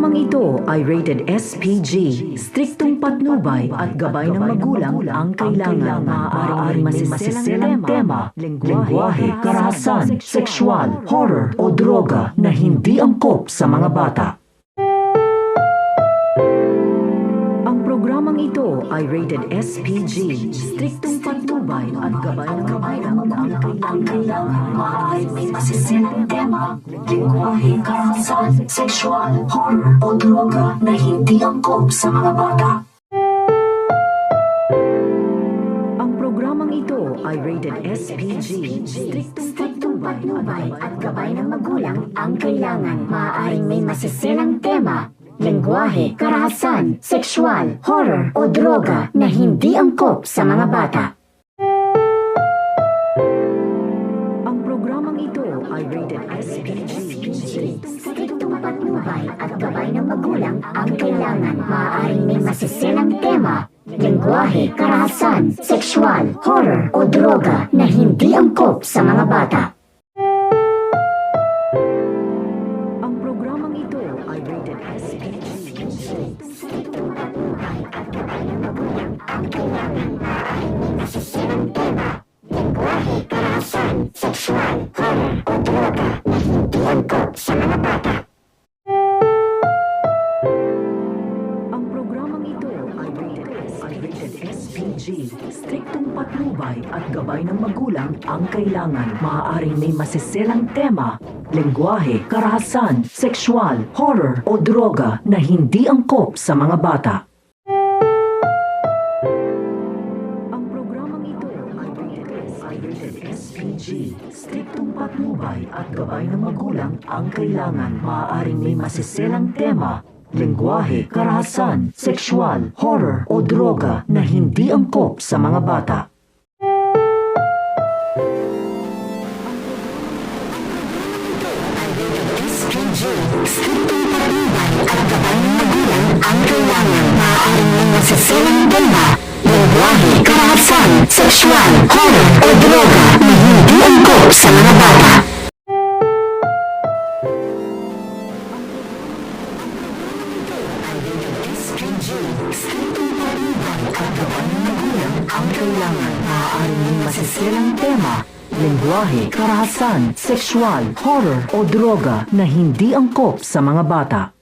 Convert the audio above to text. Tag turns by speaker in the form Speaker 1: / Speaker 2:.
Speaker 1: programang ito ay rated SPG. Striktong patnubay at gabay ng magulang ang kailangan. Maaaring masisiselang tema, lengguwahe, karahasan, sexual, horror o droga na hindi angkop sa mga bata. Ang programang ito ay rated SPG. Striktong patnubay at gabay ng magulang ang kailangan.
Speaker 2: Maaaring may masisilang tema, lengguwahe, karahasan, sexual, horror o droga na hindi angkop sa mga bata.
Speaker 1: Ang programang ito ay rated SPG. Striktong patnubay
Speaker 3: at gabay ng magulang ang kailangan. Maaaring may masisilang tema, lengguwahe, karahasan, sexual, horror o droga na hindi angkop sa mga bata.
Speaker 1: Ang programang ito ay rated SPG.
Speaker 3: Striktong patnubay at gabay ng magulang ang kailangan. Maaaring may masisilang tema, lengguwahe, karahasan, sexual, horror o droga na hindi angkop sa mga bata.
Speaker 1: Ang programang ito ay rated SPG.
Speaker 3: Striktong patnubay at gabay ng magulang ang kailangan. Maaaring may masisilang tema, lengguwahe, karahasan, sexual, horror o droga na hindi angkop sa mga bata.
Speaker 1: Ang programang ito ay rated SPG. Striktong patnubay at gabay ng magulang ang kailangan. Maaaring may masisilang tema, lengguwahe, karahasan, sexual, horror o droga na hindi angkop sa mga bata. Ang programang ito ay rated SPG. Striktong patnubay at gabay ng magulang ang kailangan. Maaaring may masisilang tema, lengguwahe, karahasan, sexual, horror o droga na hindi angkop sa mga bata.
Speaker 3: Striktong patnubay at gabay ng magulang ang kailangan. Maaaring may masisilang tema, lengguwahe, karahasan, sexual, horror o droga na hindi angkop sa mga bata.
Speaker 1: Striktong patnubay at gabay ng magulang ang kailangan. Maaaring may masisilang tema, lengguwahe, karahasan, sexual, horror o droga na hindi angkop sa mga bata.